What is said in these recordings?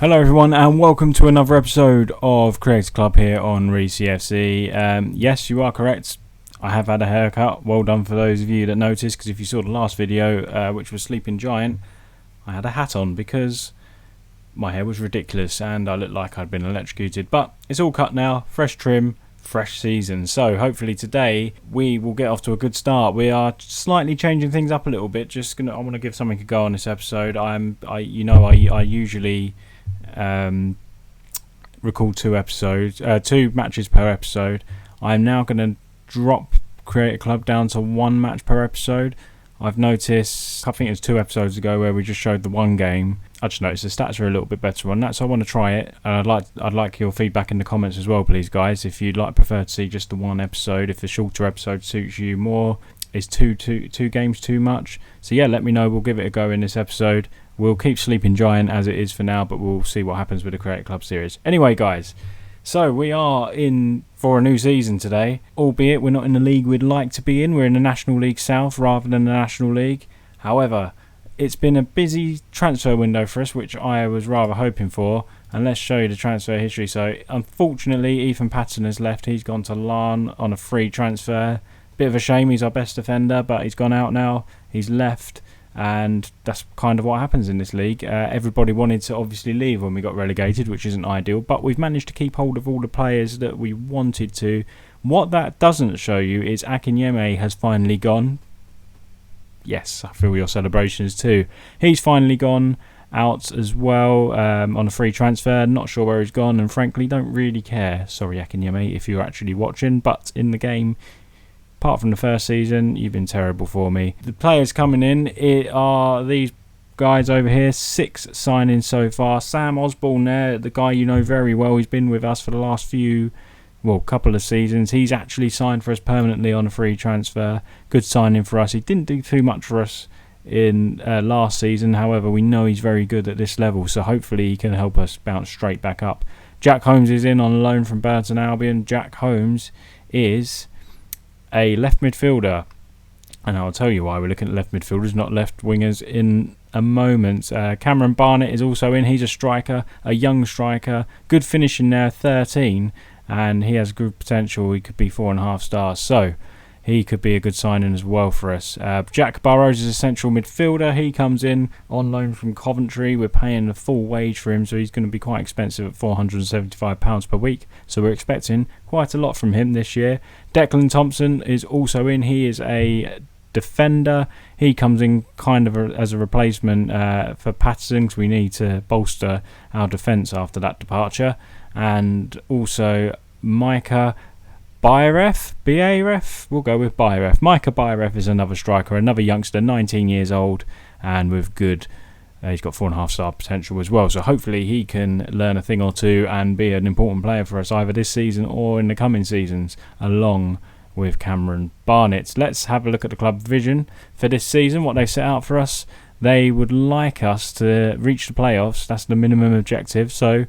Hello everyone and welcome to another episode of Creator Club here on Reesy FC. Yes, you are correct. I have had a haircut. Well done for those of you that noticed, because if you saw the last video, which was Sleeping Giant, I had a hat on because my hair was ridiculous and I looked like I'd been electrocuted. But it's all cut now, fresh trim, fresh season. So hopefully today we will get off to a good start. We are slightly changing things up a little bit. I want to give something a go on this episode. I usually record two matches per episode. I'm now going to drop Creator Club down to one match per episode. I've noticed, I think it was 2 episodes ago where we just showed the one game. I just noticed the stats are a little bit better on that, so I want to try it. And I'd like your feedback in the comments as well, please, guys. If you'd prefer to see just the one episode, if the shorter episode suits you more, is two games too much? So yeah, let me know. We'll give it a go in this episode. We'll keep Sleeping Giant as it is for now, but we'll see what happens with the Creator Club series. Anyway, guys, so we are in for a new season today, albeit we're not in the league we'd like to be in. We're in the National League South rather than the National League. However, it's been a busy transfer window for us, which I was rather hoping for. And let's show you the transfer history. So, unfortunately, Ethan Patterson has left. He's gone to Larne on a free transfer. Bit of a shame, he's our best defender, but he's gone out now. He's left. And that's kind of what happens in this league. Everybody wanted to obviously leave when we got relegated, which isn't ideal, but we've managed to keep hold of all the players that we wanted to. What that doesn't show you is Akinyeme has finally gone. Yes, I feel your celebrations too. He's finally gone out as well on a free transfer. Not sure where he's gone, and frankly don't really care. Sorry Akinyeme if you're actually watching, but in the game, apart from the first season, you've been terrible for me. The players coming in are these guys over here. 6 signings so far. Sam Osborne there, the guy you know very well. He's been with us for the last couple of seasons. He's actually signed for us permanently on a free transfer. Good signing for us. He didn't do too much for us in last season. However, we know he's very good at this level, so hopefully he can help us bounce straight back up. Jack Holmes is in on loan from Burton Albion. Jack Holmes is a left midfielder, and I'll tell you why we're looking at left midfielders, not left wingers, in a moment. Cameron Barnett is also in. He's a striker, a young striker, good finishing there, 13, and he has good potential. He could be 4.5 stars, so he could be a good signing as well for us. Jack Burrows is a central midfielder. He comes in on loan from Coventry. We're paying the full wage for him, so he's going to be quite expensive at £475 per week. So we're expecting quite a lot from him this year. Declan Thompson is also in. He is a defender. He comes in kind of as a replacement for Patterson, because we need to bolster our defence after that departure. And also Micah Bayref, we'll go with Bayref. Micah Bayref is another striker, another youngster, 19 years old, and with good, he's got 4.5 star potential as well. So hopefully he can learn a thing or two and be an important player for us either this season or in the coming seasons, along with Cameron Barnett. Let's have a look at the club vision for this season, what they set out for us. They would like us to reach the playoffs. That's the minimum objective. So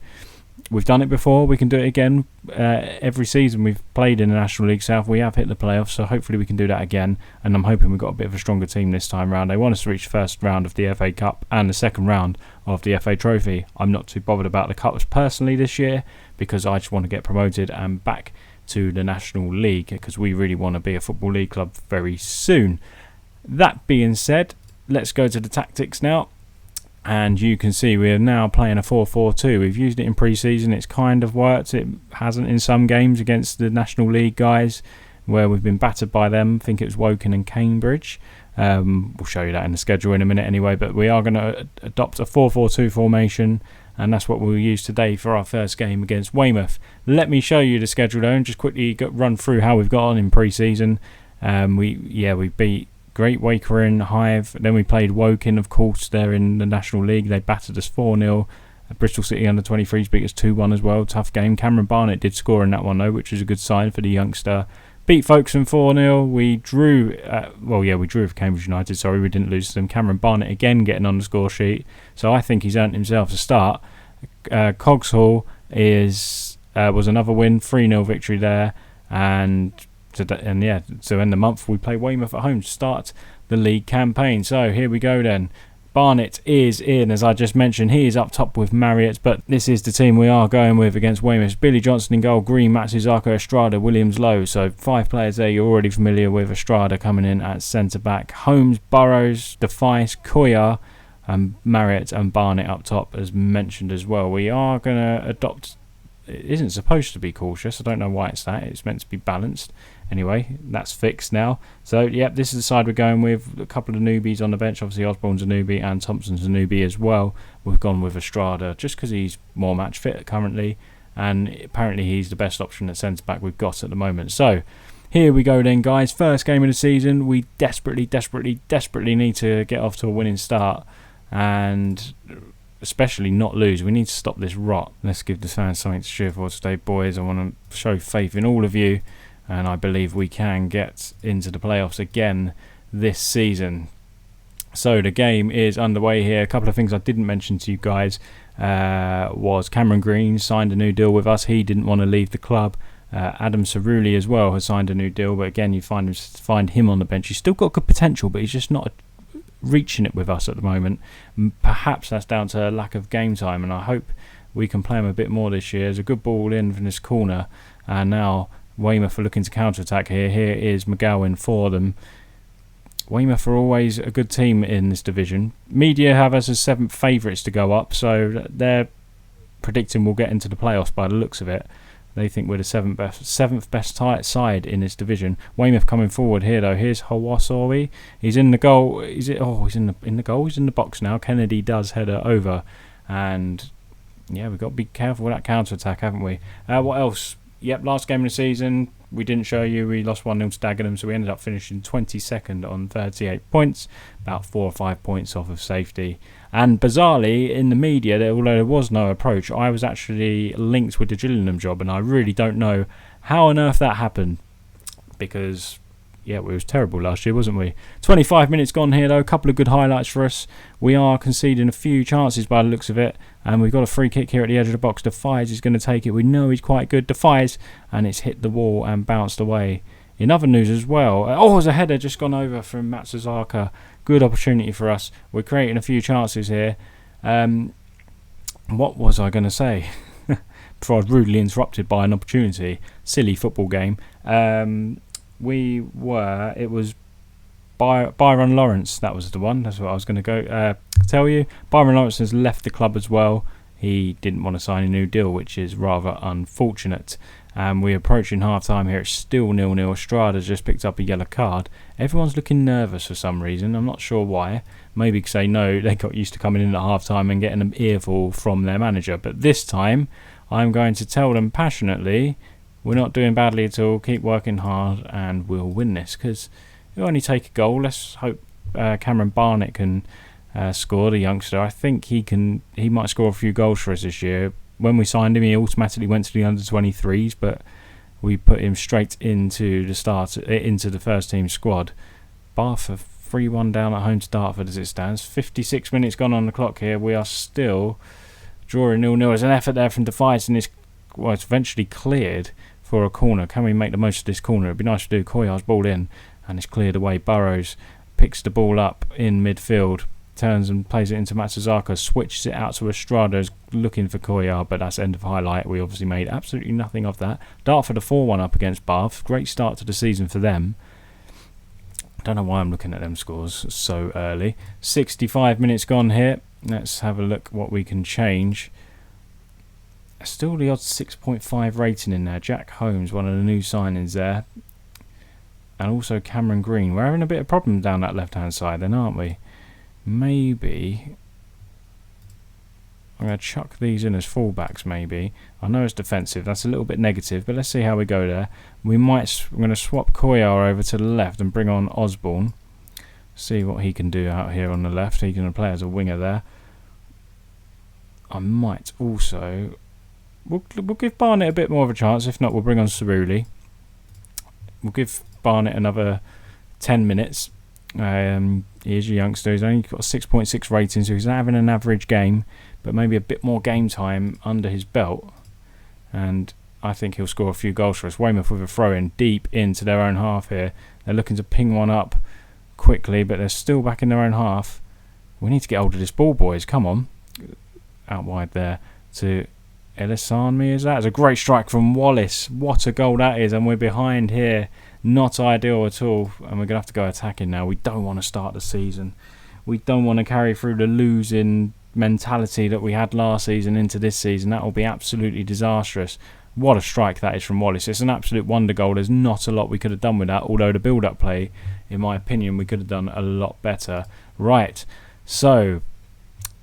we've done it before, we can do it again. Every season we've played in the National League South, we have hit the playoffs, so hopefully we can do that again. And I'm hoping we've got a bit of a stronger team this time round. They want us to reach the first round of the FA Cup and the second round of the FA Trophy. I'm not too bothered about the Cups personally this year, because I just want to get promoted and back to the National League, because we really want to be a Football League club very soon. That being said, let's go to the tactics now. And you can see we are now playing a 4-4-2. We've used it in pre-season. It's kind of worked. It hasn't in some games against the National League guys where we've been battered by them. I think it was Woking and Cambridge. We'll show you that in the schedule in a minute anyway. But we are going to adopt a 4-4-2 formation, and that's what we'll use today for our first game against Weymouth. Let me show you the schedule though, and just quickly run through how we've got on in pre-season. We beat Great Wakering, Hive. Then we played Woking, of course. They're in the National League. They battered us 4-0. Bristol City under-23s beat us 2-1 as well. Tough game. Cameron Barnett did score in that one though, which is a good sign for the youngster. Beat Folkestone 4-0. We drew. We drew with Cambridge United. Sorry, we didn't lose to them. Cameron Barnett again getting on the score sheet. So I think he's earned himself a start. Coggeshall was another win. 3-0 victory there. So end the month we play Weymouth at home to start the league campaign. So here we go then. Barnett is in, as I just mentioned. He is up top with Marriott, but this is the team we are going with against Weymouth. Billy Johnson in goal, Green, Matsuzaka, Estrada, Williams, Lowe. So 5 players there you're already familiar with. Estrada coming in at centre-back. Holmes, Burrows, Defice, Koya, and Marriott and Barnett up top, as mentioned as well. We are going to adopt... It isn't supposed to be cautious. I don't know why it's that. It's meant to be balanced. Anyway, that's fixed now. So, yep, this is the side we're going with. A couple of newbies on the bench. Obviously, Osborne's a newbie and Thompson's a newbie as well. We've gone with Estrada just because he's more match fit currently. And apparently he's the best option at centre-back we've got at the moment. So, here we go then, guys. First game of the season. We desperately need to get off to a winning start. And... especially not lose. We need to stop this rot. Let's give the fans something to cheer for today, boys. I want to show faith in all of you, and I believe we can get into the playoffs again this season. So the game is underway here. A couple of things I didn't mention to you guys was Cameron Green signed a new deal with us. He didn't want to leave the club. Adam Cerulli as well has signed a new deal, but again, you find him on the bench. He's still got good potential, but he's just not reaching it with us at the moment. Perhaps that's down to a lack of game time, and I hope we can play him a bit more this year. There's a good ball in from this corner, and now Weymouth are looking to counter-attack here. Here is McGowan for them. Weymouth are always a good team in this division. Media have us as 7th favourites to go up, so they're predicting we'll get into the playoffs by the looks of it. They think we're the 7th best side in this division. Weymouth coming forward here though. Here's Hawasawi. He's in the goal. He's in the goal. He's in the box now. Kennedy does header over, and yeah, we've got to be careful with that counter attack, haven't we? What else? Yep, last game of the season we didn't show you. We lost 1-0 to Dagenham, so we ended up finishing 22nd on 38 points, about 4 or 5 points off of safety. And bizarrely, in the media, although there was no approach, I was actually linked with the Gillingham job, and I really don't know how on earth that happened, because yeah, we was terrible last year, wasn't we? 25 minutes gone here though. A couple of good highlights for us. We are conceding a few chances by the looks of it, and we've got a free kick here at the edge of the box. Defies is going to take it. We know he's quite good. Defies, and it's hit the wall and bounced away. In other news as well, there's a header just gone over from Matsuzaka. Good opportunity for us. We're creating a few chances here. What was I going to say? Before I was rudely interrupted by an opportunity. Silly football game. It was Byron Lawrence, that was the one. That's what I was going to go tell you. Byron Lawrence has left the club as well. He didn't want to sign a new deal, which is rather unfortunate. We're approaching half time here. It's still 0-0. Estrada's just picked up a yellow card. Everyone's looking nervous for some reason. I'm not sure why. Maybe because they know they got used to coming in at half time and getting an earful from their manager. But this time, I'm going to tell them passionately, we're not doing badly at all. Keep working hard and we'll win this, because it'll only take a goal. Let's hope Cameron Barnett can score, the youngster. I think he might score a few goals for us this year. When we signed him, he automatically went to the under-23s, but we put him straight into the first team squad. Bath are 3-1 down at home to Dartford as it stands. 56 minutes gone on the clock here. We are still drawing 0-0. There's an effort there from Defiance, and it's eventually cleared for a corner. Can we make the most of this corner? It'd be nice to do. Koyar's ball in, and it's cleared away. Burrows picks the ball up in midfield, turns and plays it into Matsuzaka, switches it out to Estrada, is looking for Koyar, but that's end of highlight. We obviously made absolutely nothing of that. Dartford a 4-1 up against Bath. Great start to the season for them. I don't know why I'm looking at them scores so early. 65 minutes gone here. Let's have a look what we can change. Still the odd 6.5 rating in there. Jack Holmes, one of the new signings there. And also Cameron Green. We're having a bit of problem down that left-hand side then, aren't we? Maybe I'm going to chuck these in as fullbacks, maybe. I know it's defensive. That's a little bit negative, but let's see how we go there. I'm going to swap Koyar over to the left and bring on Osborne. See what he can do out here on the left. He can play as a winger there. I might also... We'll give Barnett a bit more of a chance. If not, we'll bring on Cerulli. We'll give Barnett another 10 minutes. He's a youngster. He's only got a 6.6 rating, so he's having an average game, but maybe a bit more game time under his belt. And I think he'll score a few goals for us. Weymouth with a throw-in deep into their own half here. They're looking to ping one up quickly, but they're still back in their own half. We need to get hold of this ball, boys. Come on. Out wide there to Elisanmi, is that? It's a great strike from Wallace. What a goal that is, and we're behind here. Not ideal at all, and we're going to have to go attacking now. We don't want to start the season. We don't want to carry through the losing mentality that we had last season into this season. That will be absolutely disastrous. What a strike that is from Wallace. It's an absolute wonder goal. There's not a lot we could have done with that, although the build-up play, in my opinion, we could have done a lot better. Right, so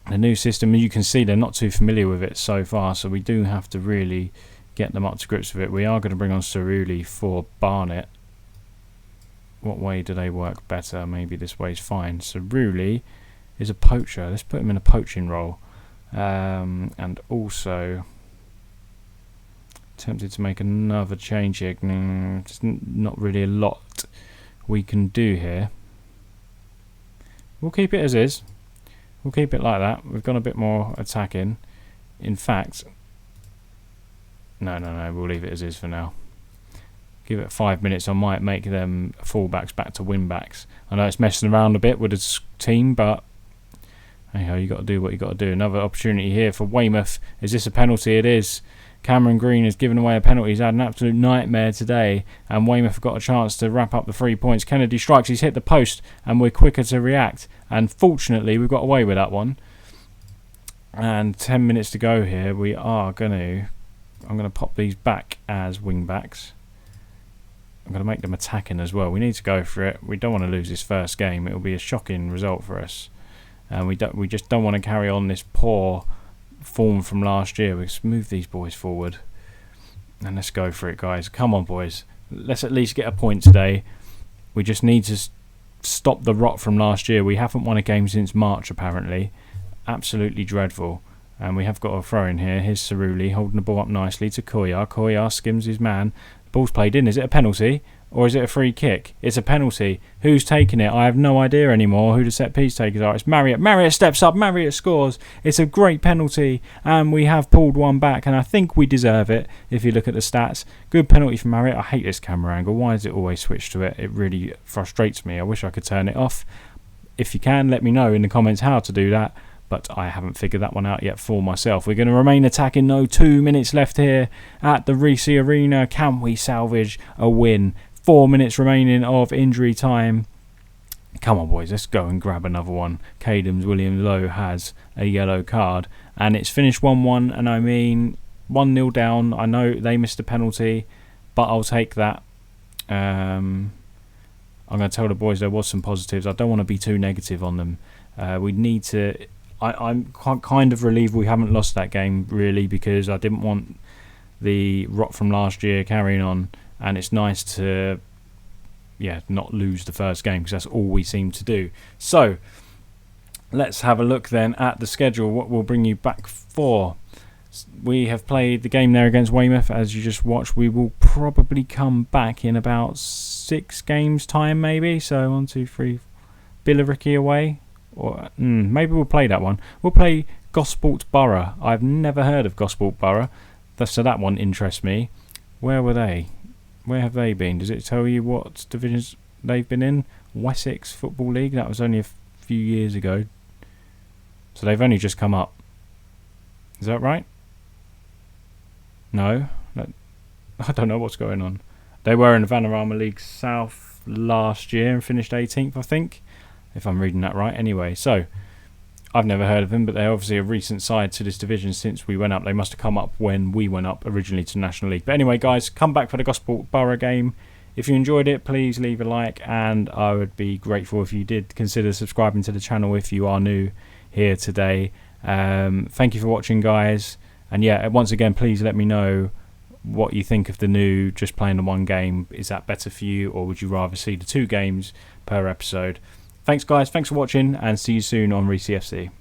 the new system, you can see they're not too familiar with it so far, so we do have to really get them up to grips with it. We are going to bring on Cerulli for Barnett. What way do they work better? Maybe this way is fine. Cerulli is a poacher. Let's put him in a poaching role. And also tempted to make another change here. There's not really a lot we can do here. We'll keep it as is. We'll keep it like that. We've got a bit more attacking. In fact, no, we'll leave it as is for now. Give it 5 minutes. I might make them fullbacks back to wing-backs. I know it's messing around a bit with the team, but anyhow, you got to do what you got to do. Another opportunity here for Weymouth. Is this a penalty? It is. Cameron Green has given away a penalty. He's had an absolute nightmare today, and Weymouth have got a chance to wrap up the 3 points. Kennedy strikes. He's hit the post, and we're quicker to react. And fortunately, we've got away with that one. And 10 minutes to go here. We are going to... I'm going to pop these back as wing-backs. I'm going to make them attacking as well. We need to go for it. We don't want to lose this first game. It will be a shocking result for us. And we just don't want to carry on this poor form from last year. Let's move these boys forward. And let's go for it, guys. Come on, boys. Let's at least get a point today. We just need to stop the rot from last year. We haven't won a game since March, apparently. Absolutely dreadful. And we have got a throw in here. Here's Cerulli holding the ball up nicely to Koyar. Koyar skims his man. The ball's played in. Is it a penalty? Or is it a free kick? It's a penalty. Who's taking it? I have no idea anymore who the set piece takers are. It's Marriott. Marriott steps up. Marriott scores. It's a great penalty. And we have pulled one back. And I think we deserve it if you look at the stats. Good penalty from Marriott. I hate this camera angle. Why is it always switched to it? It really frustrates me. I wish I could turn it off. If you can, let me know in the comments how to do that. But I haven't figured that one out yet for myself. We're going to remain attacking though. 2 minutes left here at the Reesy Arena. Can we salvage a win? 4 minutes remaining of injury time. Come on, boys. Let's go and grab another one. Cadams William Lowe has a yellow card. And it's finished 1-1. And I mean, 1-0 down. I know they missed a penalty. But I'll take that. I'm going to tell the boys there was some positives. I don't want to be too negative on them. We need to... I'm kind of relieved we haven't lost that game, really, because I didn't want the rot from last year carrying on, and it's nice to, not lose the first game, because that's all we seem to do. So, let's have a look then at the schedule, what we'll bring you back for. We have played the game there against Weymouth, as you just watched. We will probably come back in about 6 games' time, maybe. So, 1, 2, 3, Billericay away. Or maybe we'll play that one. We'll play Gosport Borough. I've never heard of Gosport Borough, so that one interests me. Where were they? Where have they been? Does it tell you what divisions they've been in? Wessex Football League. That was only a few years ago. So they've only just come up. Is that right? No? I don't know what's going on. They were in the Vanarama League South last year and finished 18th, I think. If I'm reading that right. Anyway, so I've never heard of them, but they're obviously a recent side to this division since we went up. They must have come up when we went up originally to National League. But anyway, guys, come back for the Gosport Borough game. If you enjoyed it, please leave a like, and I would be grateful if you did consider subscribing to the channel if you are new here today. Thank you for watching, guys. And yeah, once again, please let me know what you think of the new just playing the one game. Is that better for you, or would you rather see the 2 games per episode? Thanks, guys. Thanks for watching, and see you soon on Reesy FC.